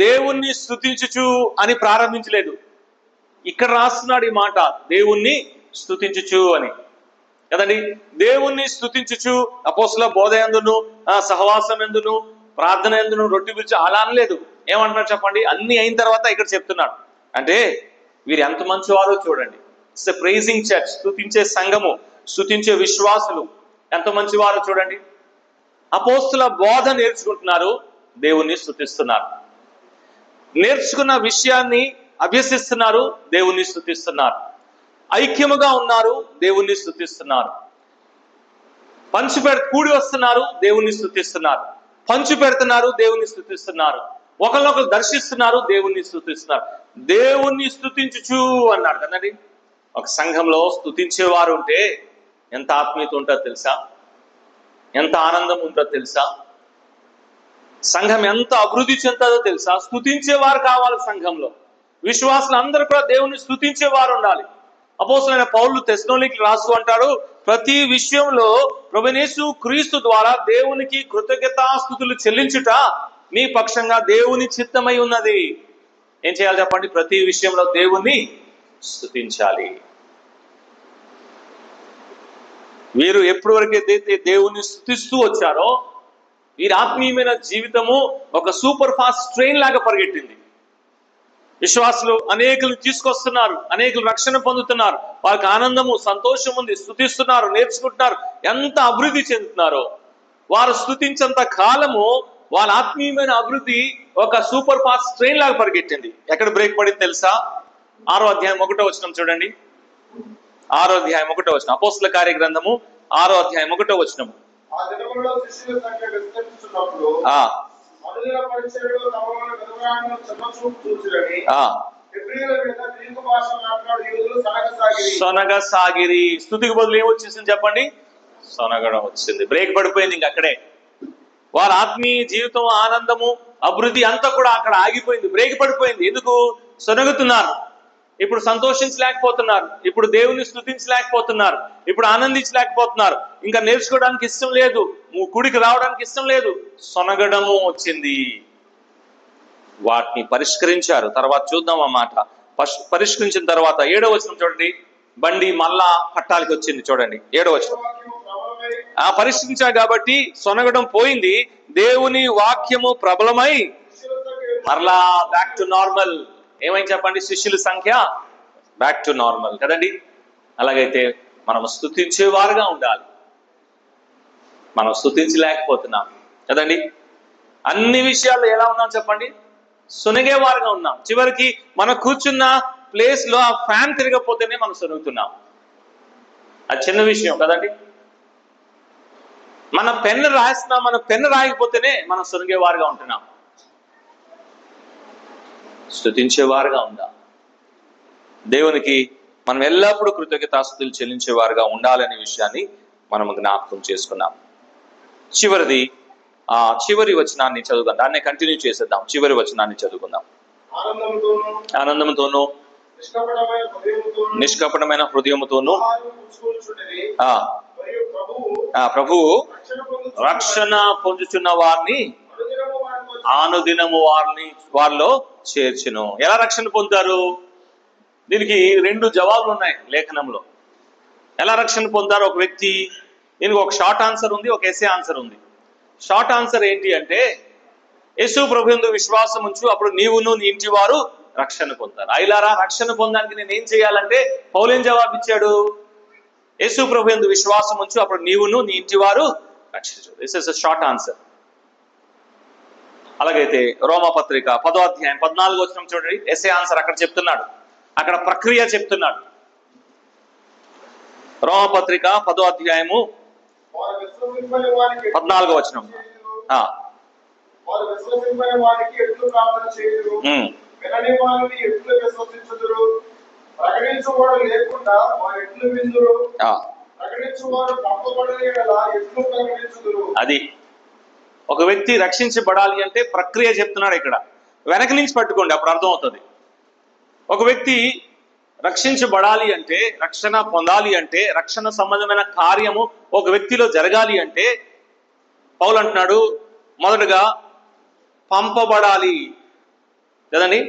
Speaker 1: దేవుణ్ణి స్తుతించుచు అని ప్రారంభించలేదు. ఇక్కడ రాస్తున్నాడు ఈ మాట, దేవుణ్ణి స్తుతించుచు అని కదండి. దేవుణ్ణి స్తుతించుచు అపోస్తలుల బోధ యందును, సహవాసం ఎందును, ప్రార్థన ఎందును, రొట్టె విరుచు అలా అనలేదు. ఏమంటున్నాడు చెప్పండి? అన్ని అయిన తర్వాత ఇక్కడ చెప్తున్నాడు. అంటే వీరు ఎంత మంచివారో చూడండి. It's a praising church. స్తుతించే సంఘము, స్తుతించే విశ్వాసులు ఎంత మంచివారో చూడండి. అపోస్తలుల బోధ నేర్చుకుంటున్నారు, దేవుణ్ణి స్తుతిస్తున్నారు. నేర్చుకున్న విషయాన్ని అభ్యసిస్తున్నారు, దేవుణ్ణి స్తుతిస్తున్నారు. ఐక్యముగా ఉన్నారు, దేవుణ్ణి స్తుతిస్తున్నారు. కూడి వస్తున్నారు, దేవుణ్ణి స్తుతిస్తున్నారు. పంచి పెడుతున్నారు, దేవుణ్ణి స్తుతిస్తున్నారు. ఒకరినొకరు దర్శిస్తున్నారు, దేవుణ్ణి స్తుతిస్తున్నారు. దేవుణ్ణి స్తుతించుచు అన్నాడు కదండి. ఒక సంఘంలో స్తుతించేవారు ఉంటే ఎంత ఆత్మీయత ఉంటుందో తెలుసా? ఎంత ఆనందం ఉంటుందో తెలుసా? సంఘం ఎంత అభివృద్ధి చెందుతుందో తెలుసా? స్తుతించేవారు కావాలి సంఘంలో. విశ్వాసులు అందరూ కూడా దేవుణ్ణి స్తుతించేవారు ఉండాలి. అపోస్తలుడైన పౌలు తెస్సలోనికీయులకు రాస్తూ అంటాడు, ప్రతి విషయంలో ప్రభువైన యేసు క్రీస్తు ద్వారా దేవునికి కృతజ్ఞతాస్తుతులు చెల్లించుట మీ పక్షంగా దేవుని చిత్తమై ఉన్నది. ఏం చేయాలి చెప్పండి? ప్రతి విషయంలో దేవుణ్ణి స్తుతించాలి. వీరు ఎప్పటి వరకైతే దేవుణ్ణి స్తుతిస్తూ వచ్చారో వీరి ఆత్మీయమైన జీవితము ఒక సూపర్ ఫాస్ట్ ట్రైన్ లాగా పరిగెట్టింది. విశ్వాసులు అనేకులు తీసుకొస్తున్నారు, అనేకులు రక్షణ పొందుతున్నారు, వారికి ఆనందము, సంతోషం ఉంది, స్తుతిస్తున్నారు, నేర్చుకుంటున్నారు. ఎంత అభివృద్ధి చెందుతున్నారో. వారు స్తుతించేంత కాలము వాళ్ళ ఆత్మీయమైన అభివృద్ధి ఒక సూపర్ ఫాస్ట్ ట్రైన్ లాగా పరిగెట్టింది. ఎక్కడ బ్రేక్ పడింది తెలుసా? 6వ అధ్యాయం 1వ వచనం చూడండి. 6వ అధ్యాయం 1వ వచనం, అపోస్తలుల కార్య గ్రంథము 6వ అధ్యాయం 1వ వచనము. సొనగసాగిరి. స్తుతికి బదులు ఏమొచ్చేసింది చెప్పండి? సొనగడం వచ్చింది. బ్రేక్ పడిపోయింది. ఇంక అక్కడే వారి ఆత్మీయ జీవితం, ఆనందము, అభివృద్ధి అంతా కూడా అక్కడ ఆగిపోయింది, బ్రేక్ పడిపోయింది. ఎందుకు? సొనగుతున్నారు. ఇప్పుడు సంతోషించలేకపోతున్నారు, ఇప్పుడు దేవుని స్తుతించలేకపోతున్నారు, ఇప్పుడు ఆనందించలేకపోతున్నారు, ఇంకా నేర్చుకోవడానికి ఇష్టం లేదు, గుడికి రావడానికి ఇష్టం లేదు. సొనగడము వచ్చింది. వాటిని పరిష్కరించారు. తర్వాత చూద్దాం ఆ మాట. పరిష్కరించిన తర్వాత 7వ వచనం చూడండి. బండి మళ్ళా పట్టాలకి వచ్చింది. చూడండి 7వ వచనం. పరిష్కరించారు కాబట్టి సొనగడం పోయింది. దేవుని వాక్యము ప్రబలమై మరలా బ్యాక్ టు నార్మల్. ఏమైంది చెప్పండి? శిష్యుల సంఖ్య బ్యాక్ టు నార్మల్ కదండి. అలాగైతే మనం స్తుతించేవారుగా ఉండాలి. మనం స్తుతించలేకపోతున్నాం కదండి. అన్ని విషయాల్లో ఎలా ఉన్నాం చెప్పండి? సొనగేవారుగా ఉన్నాం. చివరికి మనం కూర్చున్న ప్లేస్ లో ఆ ఫ్యాన్ తిరగకపోతేనే మనం సొనుగుతున్నాం. అది చిన్న విషయం కదండి. మన పెన్ను రాస్తున్నాం, మన పెన్ను రాయకపోతేనే మనం సొనగేవారుగా ఉంటున్నాం. స్తుతించేవారుగా ఉండాలి. దేవునికి మనం ఎల్లప్పుడూ కృతజ్ఞతాస్తుతులు చెల్లించేవారుగా ఉండాలనే విషయాన్ని మనం జ్ఞాపకం చేసుకున్నాం. చివరి వచనాన్ని చదువుకుందాం. దాన్ని కంటిన్యూ చేసేద్దాం. చివరి వచనాన్ని చదువుకుందాం. ఆనందంతోనూ నిష్కపటమైన హృదయముతోనూ ప్రభువు రక్షణ పొందుచున్న వారిని అనుదినము వారిలో చేర్చును. ఎలా రక్షణ పొందుతారు? దీనికి 2 జవాబులు ఉన్నాయి లేఖనంలో. ఎలా రక్షణ పొందారు ఒక వ్యక్తి? దీనికి ఒక షార్ట్ ఆన్సర్ ఉంది, ఒక ఎస్సే ఆన్సర్ ఉంది. షార్ట్ ఆన్సర్ ఏంటి అంటే, యేసు ప్రభువునందు విశ్వాసం ఉంచు, అప్పుడు నీవును నీ ఇంటి వారు రక్షణ పొందుతారు. అయిలారా, రక్షణ పొందడానికి నేను ఏం చేయాలంటే పౌలు ఏం జవాబు ఇచ్చాడు? యేసు ప్రభువునందు విశ్వాసం ఉంచు, అప్పుడు నీవును నీ ఇంటి వారు రక్షించు. This is a short answer. అలాగైతే రోమపత్రిక 10వ అధ్యాయం 14వ వచనం చూడండి. ఎస్ఏ ఆన్సర్ అక్కడ చెప్తున్నాడు, అక్కడ ప్రక్రియ చెప్తున్నాడు. రోమపత్రిక 10వ అధ్యాయము 14వ వచనం. అది ఒక వ్యక్తి రక్షించబడాలి అంటే ప్రక్రియ చెప్తున్నాడు ఇక్కడ. వెనక నుంచి పట్టుకోండి, అప్పుడు అర్థం అవుతుంది. ఒక వ్యక్తి రక్షించబడాలి అంటే, రక్షణ పొందాలి అంటే, రక్షణ సంబంధమైన కార్యము ఒక వ్యక్తిలో జరగాలి అంటే పౌలు అంటున్నాడు, మొదటగా పంపబడాలి కదండి.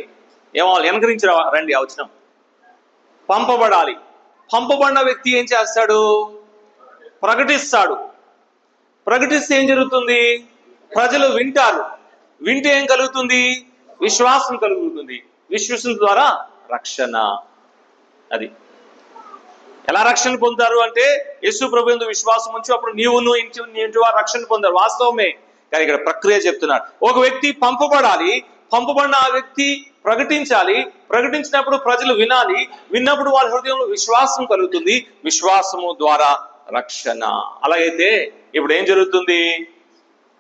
Speaker 1: ఏమో వెనకరించి రండి ఆ వచనం. పంపబడాలి. పంపబడిన వ్యక్తి ఏం చేస్తాడు? ప్రకటిస్తాడు. ప్రకటిస్తే ఏం జరుగుతుంది? ప్రజలు వింటారు. వింటే ఏం కలుగుతుంది? విశ్వాసం కలుగుతుంది. విశ్వాసం ద్వారా రక్షణ. అది ఎలా రక్షణ పొందుతారు అంటే, యేసు ప్రభు యందు విశ్వాసం ఉంచి అప్పుడు నీవును ఇంటి వారు రక్షణ పొందారు. వాస్తవమే, కానీ ఇక్కడ ప్రక్రియ చెప్తున్నారు. ఒక వ్యక్తి పంపబడాలి. పంపబడిన ఆ వ్యక్తి ప్రకటించాలి. ప్రకటించినప్పుడు ప్రజలు వినాలి. విన్నప్పుడు వాళ్ళ హృదయంలో విశ్వాసం కలుగుతుంది. విశ్వాసము ద్వారా రక్షణ. అలాగైతే ఇప్పుడు ఏం జరుగుతుంది?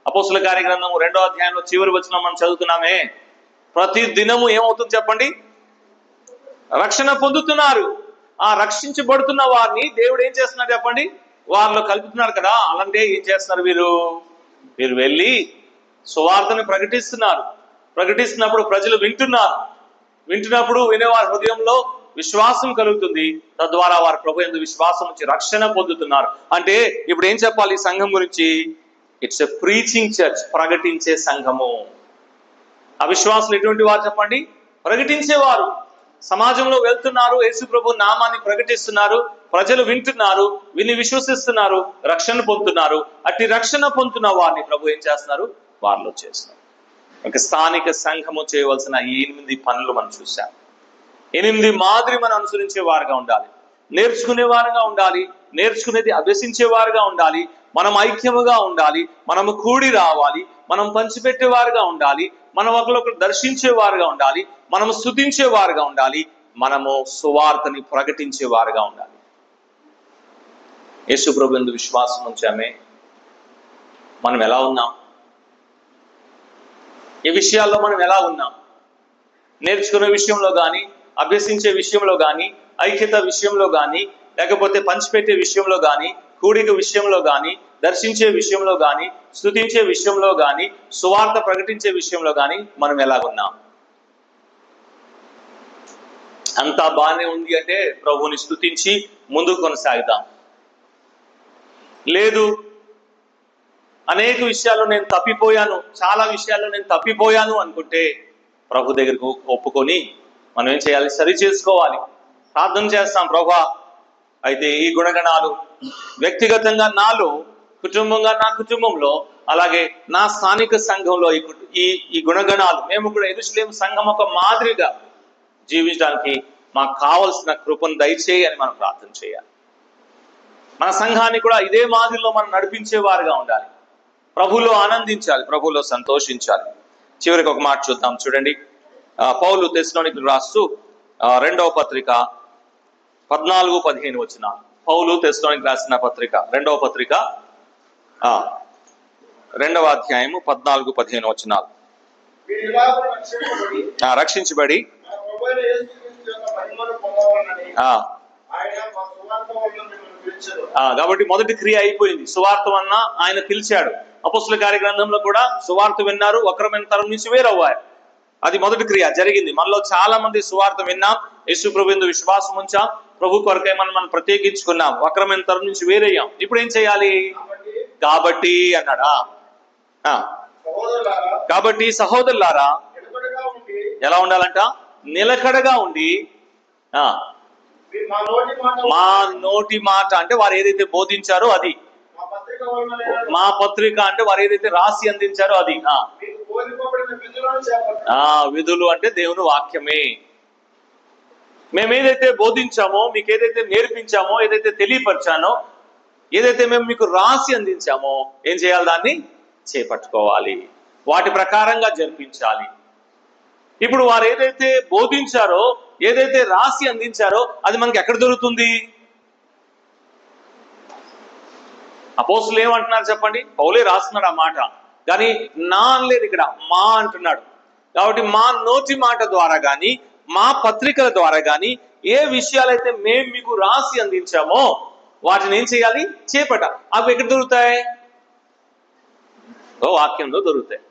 Speaker 1: అపోస్తుల కార్యగ్రంథము 2వ అధ్యాయంలో చివరి వచనం మనం చదువుతున్నామే. ప్రతి దినము ఏమవుతుంది చెప్పండి? రక్షణ పొందుతున్నారు. ఆ రక్షించబడుతున్న వారిని దేవుడు ఏం చేస్తున్నారు చెప్పండి? వారిలో కలుపుతున్నారు కదా. అలాంటే ఏం చేస్తున్నారు వీరు వెళ్ళి సువార్తను ప్రకటిస్తున్నారు. ప్రకటిస్తున్నప్పుడు ప్రజలు వింటున్నారు. వింటున్నప్పుడు వినేవారి హృదయంలో విశ్వాసం కలుగుతుంది. తద్వారా వారి ప్రభు యందు విశ్వాసం నుంచి రక్షణ పొందుతున్నారు. అంటే ఇప్పుడు ఏం చెప్పాలి ఈ సంఘం గురించి? ఇట్స్ ఎ ప్రీచింగ్ చర్చ్, ప్రకటించే సంఘము. అవిశ్వాసులు ఎటువంటి వారు చెప్పండి? ప్రకటించేవారు. సమాజంలో వెళ్తున్నారు, యేసు ప్రభు నామాన్ని ప్రకటిస్తున్నారు, ప్రజలు వింటున్నారు, విని విశ్వసిస్తున్నారు, రక్షణ పొందుతున్నారు. అట్టి రక్షణ పొందుతున్న వారిని ప్రభు ఏం చేస్తున్నారు? వారిలో చేస్తున్నారు. ఒక స్థానిక సంఘము చేయవలసిన 8 పనులు మనం చూసాం. 8 మాదిరి మనం అనుసరించే వారుగా ఉండాలి. నేర్చుకునే వారుగా ఉండాలి. నేర్చుకునేది అభ్యసించే వారుగా ఉండాలి. మనం ఐక్యముగా ఉండాలి. మనము కూడి రావాలి. మనం పంచిపెట్టేవారుగా ఉండాలి. మనం ఒకరికొకరు దర్శించేవారుగా ఉండాలి. మనము స్తుతించేవారుగా ఉండాలి. మనము సువార్తని ప్రకటించేవారుగా ఉండాలి. యేసు ప్రభు యందు విశ్వాసం ఉంచామే. మనం ఎలా ఉన్నాం? ఈ విషయాల్లో మనం ఎలా ఉన్నాం? నేర్చుకునే విషయంలో కానీ, అభ్యసించే విషయంలో కానీ, ఐక్యత విషయంలో కానీ, లేకపోతే పంచిపెట్టే విషయంలో కానీ, కూడిక విషయంలో కానీ, దర్శించే విషయంలో కానీ, స్తుతించే విషయంలో కానీ, సువార్త ప్రకటించే విషయంలో కానీ మనం ఎలాగున్నాం? అంతా బాగానే ఉంది అంటే ప్రభువుని స్తుతించి ముందుకు కొనసాగుతాం. లేదు, అనేక విషయాల్లో నేను తప్పిపోయాను, చాలా విషయాల్లో నేను తప్పిపోయాను అనుకుంటే ప్రభు దగ్గరకు ఒప్పుకొని మనం ఏం చేయాలి? సరి చేసుకోవాలి. ప్రార్థన చేస్తాం, ప్రభువా అయితే ఈ గుణగణాలు వ్యక్తిగతంగా నాలో, కుటుంబంగా నా కుటుంబంలో, అలాగే నా స్థానిక సంఘంలో ఈ గుణగణాలు మేము కూడా యెరూషలేము సంఘం ఒక మాదిరిగా జీవించడానికి మాకు కావలసిన కృపను దయచేయి అని మనం ప్రార్థన చేయాలి. మన సంఘాన్ని కూడా ఇదే మాదిరిలో మనం నడిపించేవారుగా ఉండాలి. ప్రభువులో ఆనందించాలి, ప్రభువులో సంతోషించాలి. చివరికి ఒక మాట చూద్దాం, చూడండి. పౌలు తెస్సలోనికీయులకు రాస్తూ 2వ పత్రిక 14-15 వచనాలు. పౌలు తెస్సలోనికీయులకు రాసిన పత్రిక 2వ పత్రిక 2వ అధ్యాయము 14-15 వచనాలు. రక్షించబడి కాబట్టి మొదటి క్రియ అయిపోయింది. సువార్త వలన ఆయన పిలిచాడు. అపోస్తుల కార్యగ్రంథంలో కూడా సువార్త విన్నారు, వక్రమైన తరం నుంచి వేరవ్వారు. అది మొదటి క్రియ జరిగింది. మనలో చాలా మంది సువార్త విన్నాం, యేసు ప్రభు యందు విశ్వాసం ఉంచాం, ప్రభు కొరకై మనం ప్రత్యేకించుకున్నాం, వక్రమైన తరం నుంచి వేరయ్యాం. ఇప్పుడు ఏం చేయాలి? కాబట్టి అన్నాడా? కాబట్టి సహోదరులారా ఎలా ఉండాలంట? నిలకడగా ఉండి, మా నోటి మాట అంటే వారు ఏదైతే బోధించారో అది, మా పత్రిక అంటే వారు ఏదైతే రాసి అందించారో అది, విధులు అంటే దేవుని వాక్యమే. మేము ఏదైతే బోధించామో, మీకు ఏదైతే నేర్పించామో, ఏదైతే తెలియపరిచానో, ఏదైతే మేము మీకు రాసి అందించామో ఏం చేయాలి? దాన్ని చేపట్టుకోవాలి. వాటి ప్రకారంగా జరిపించాలి. ఇప్పుడు వారు ఏదైతే బోధించారో, ఏదైతే రాసి అందించారో అది మనకి ఎక్కడ దొరుకుతుంది? అపోస్తులు ఏమంటున్నారు చెప్పండి? పౌలే రాస్తున్నాడు ఆ మాట, కానీ నా అనలేదు, ఇక్కడ మా అంటున్నాడు. కాబట్టి మా నోటి మాట ద్వారా కానీ, మా పత్రికల ద్వారా కానీ ఏ విషయాలైతే మేము మీకు రాసి అందించామో వాటిని ఏం చేయాలి? చేపట్ట. అవి ఎక్కడ దొరుకుతాయి? వాక్యంలో దొరుకుతాయి.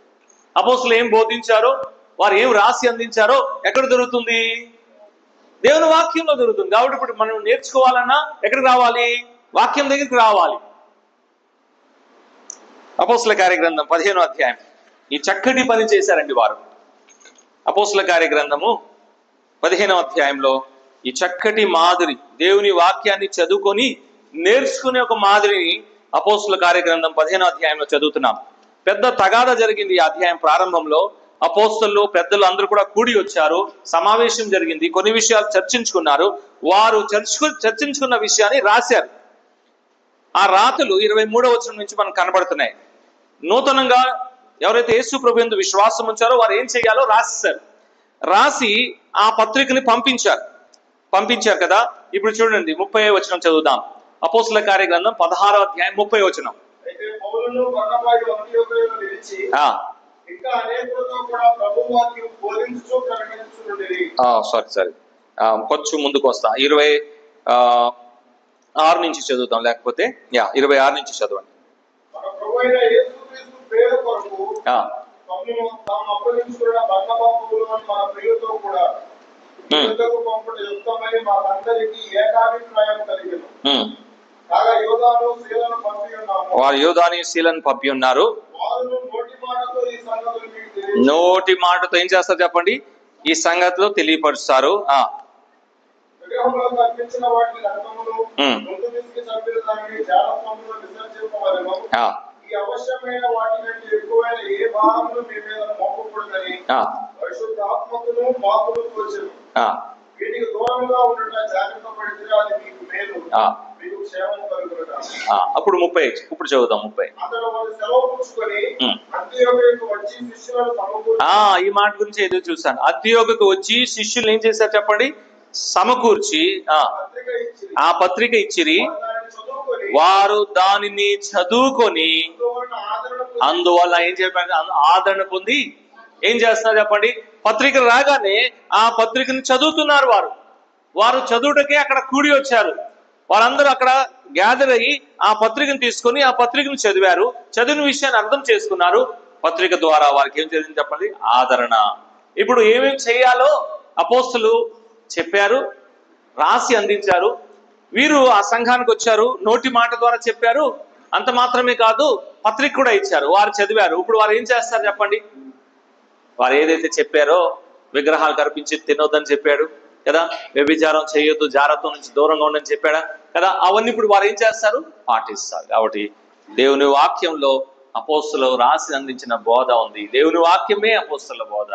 Speaker 1: అపోస్తులు ఏం బోధించారో, వారు ఏం రాసి అందించారో ఎక్కడ దొరుకుతుంది? దేవుని వాక్యంలో దొరుకుతుంది. కాబట్టి ఇప్పుడు మనం నేర్చుకోవాలన్నా ఎక్కడికి రావాలి? వాక్యం దగ్గరికి రావాలి. అపోస్తుల కార్యగ్రంథం 15వ అధ్యాయం ఈ చక్కటి పని చేశారండి వారు. అపోస్తుల కార్యగ్రంథము 15వ అధ్యాయంలో ఈ చక్కటి మాదిరి, దేవుని వాక్యాన్ని చదువుకొని నేర్చుకునే ఒక మాదిరిని అపోస్తుల కార్యగ్రంథం 15వ అధ్యాయంలో చదువుతున్నాం. పెద్ద తగాద జరిగింది ఈ అధ్యాయం ప్రారంభంలో. అపోస్తలు పెద్దలు అందరూ కూడా కూడి వచ్చారు, సమావేశం జరిగింది, కొన్ని విషయాలు చర్చించుకున్నారు. వారు చర్చించుకున్న విషయాన్ని రాశారు. ఆ రాతలు 23వ వచనం నుంచి మనకు కనబడుతున్నాయి. నూతనంగా ఎవరైతే యేసు ప్రభు యందు విశ్వాసం ఉంచారో వారు ఏం చేయాలో రాశారు. రాసి ఆ పత్రికని పంపించారు కదా. ఇప్పుడు చూడండి 30వ వచనం చదువుదాం. అపోస్తుల కార్యగ్రంథం 16వ అధ్యాయం 30వ వచనం. సారీ కొంచెం ముందుకు వస్తా. 26 నుంచి చదువుతాం, లేకపోతే 26 నుంచి చదవండి. వారు యోధాను శీలను పంపి ఉన్నారు. నోటి మాటతో ఏం చేస్తారు చెప్పండి? ఈ సంగతిలో తెలియపరుస్తారు. అప్పుడు 30, ఇప్పుడు చదువుదాం 30. ఈ మాట గురించి ఏదో చూసాను. అంతియోకుకు వచ్చి శిష్యులు ఏం చేశారు చెప్పండి? సమకూర్చి ఆ పత్రిక ఇచ్చిరి. వారు దానిని చదువుకొని అందువల్ల ఏం చెప్పారు? ఆదరణ పొంది ఏం చేస్తున్నారు చెప్పండి? పత్రిక రాగానే ఆ పత్రికను చదువుతున్నారు. వారు చదువుటకే అక్కడ కూడి వచ్చారు. వారందరూ అక్కడ గ్యాదర్ అయ్యి ఆ పత్రికను తీసుకొని ఆ పత్రికను చదివారు. చదివిన విషయాన్ని అర్థం చేసుకున్నారు. పత్రిక ద్వారా వారికి ఏం జరిగింది చెప్పండి? ఆదరణ. ఇప్పుడు ఏమేమి చేయాలో అపోస్తలు చెప్పారు, రాసి అందించారు. వీరు ఆ సంఘానికి వచ్చారు, నోటి మాట ద్వారా చెప్పారు. అంత మాత్రమే కాదు, పత్రిక కూడా ఇచ్చారు. వారు చదివారు. ఇప్పుడు వారు ఏం చేస్తారు చెప్పండి? వారు ఏదైతే చెప్పారో, విగ్రహాలు కనిపించి తినొద్దని చెప్పాడు కదా, వ్యభిచారం చేయొద్దు, జాగ్రత్త నుంచి దూరంగా ఉండని చెప్పాడా కదా, అవన్నీ ఇప్పుడు వారు ఏం చేస్తారు? పాటిస్తారు. కాబట్టి దేవుని వాక్యంలో అపోస్తలు రాసి అందించిన బోధ ఉంది. దేవుని వాక్యమే అపోస్తల బోధ.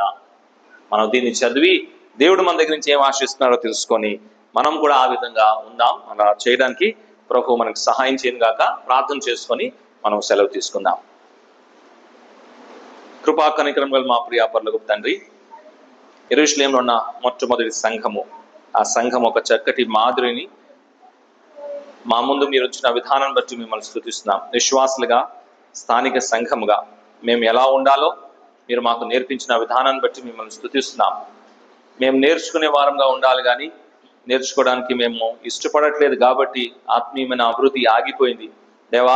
Speaker 1: మనం దీన్ని చదివి దేవుడు మన దగ్గర నుంచి ఏం ఆశిస్తున్నారో తెలుసుకొని మనం కూడా ఆ విధంగా ఉందాం. అలా చేయడానికి ప్రభు మనకు సహాయం చేయను గాక. ప్రార్థన చేసుకొని మనం సెలవు తీసుకుందాం. కృపా కనికరం గల మా ప్రియ పరలోకపు తండ్రి, యెరూషలేములో ఉన్న మొట్టమొదటి సంఘము, ఆ సంఘం ఒక చక్కటి మాదిరిని మా ముందు మీరు ఉంచిన విధానం బట్టి మిమ్మల్ని స్తుతిస్తున్నాం. విశ్వాసులుగా, స్థానిక సంఘముగా మేము ఎలా ఉండాలో మీరు మాకు నేర్పించిన విధానాన్ని బట్టి మిమ్మల్ని స్తుతిస్తున్నాం. మేము నేర్చుకునే వారంగా ఉండాలి, కానీ నేర్చుకోవడానికి మేము ఇష్టపడట్లేదు. కాబట్టి ఆత్మీయమైన అభివృద్ధి ఆగిపోయింది. దేవా,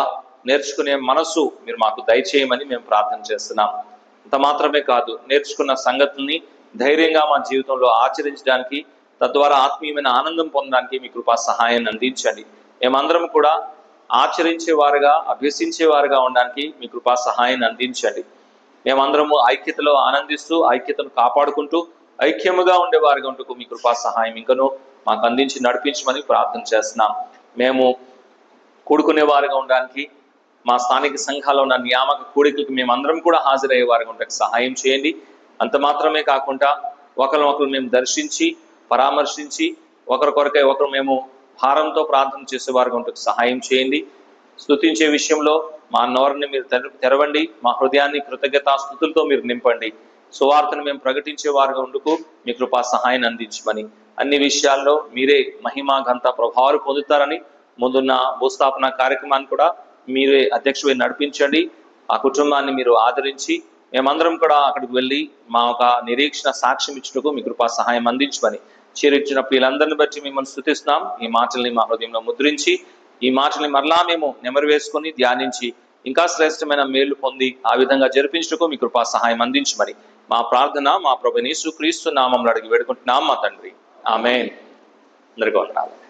Speaker 1: నేర్చుకునే మనసు మీరు మాకు దయచేయమని మేము ప్రార్థన చేస్తున్నాం. అంత మాత్రమే కాదు, నేర్చుకున్న సంగతుల్ని ధైర్యంగా మా జీవితంలో ఆచరించడానికి, తద్వారా ఆత్మీయమైన ఆనందం పొందడానికి మీ కృపా సహాయాన్ని అందించండి. మేమందరం కూడా ఆచరించేవారుగా, అభ్యసించేవారుగా ఉండడానికి మీ కృపా సహాయాన్ని అందించండి. మేమందరము ఐక్యతలో ఆనందిస్తూ, ఐక్యతను కాపాడుకుంటూ, ఐక్యముగా ఉండేవారుగా ఉంటూ మీ కృపా సహాయం ఇంకనూ మాకు అందించి నడిపించమని ప్రార్థన చేస్తున్నాం. మేము కూడుకునే వారుగా ఉండడానికి, మా స్థానిక సంఘాల్లో ఉన్న నియామక కూడికలకు మేమందరం కూడా హాజరయ్యే వారుగా ఉండడానికి సహాయం చేయండి. అంత మాత్రమే కాకుండా ఒకరినొకరు మేము దర్శించి, పరామర్శించి, ఒకరికొరకై ఒకరు మేము భారంతో ప్రార్థన చేసే వారుగా ఉండడానికి సహాయం చేయండి. స్తుతించే విషయంలో, మా నోరుని మీరు తెరవండి, మా హృదయాన్ని కృతజ్ఞతాస్తుతులతో మీరు నింపండి. సువార్తను మేము ప్రకటించే వారుగా ఉండుకు మీ కృపా సహాయాన్ని అందించమని, అన్ని విషయాల్లో మీరే మహిమ ఘనత ప్రభావాలు పొందుతారని, ముందున్న భూస్థాపన కార్యక్రమాన్ని కూడా మీరే అధ్యక్షుడిగా నడిపించండి. ఆ కుటుంబాన్ని మీరు ఆదరించి మేమందరం కూడా అక్కడికి వెళ్ళి మా ఒక నిరీక్షణ సాక్ష్యం ఇచ్చుటకు మీ కృపా సహాయం అందించమని, చేరిచ్చిన ప్రియులందరిని బట్టి మిమ్మల్ని స్తుతిస్తున్నాం. ఈ మాటల్ని మా హృదయంలో ముద్రించి, ఈ మాటల్ని మరలా మేము నెమరు వేసుకొని ధ్యానించి ఇంకా శ్రేష్టమైన మేలు పొంది ఆ విధంగా జరిపించుటకు మీ కృపా సహాయం అందించమని మా ప్రార్థన మా ప్రభువైన యేసుక్రీస్తు నామములో అడిగి వేడుకుంటున్నాం మా తండ్రి. ఆమేన్. అందరికీ వందనాలు.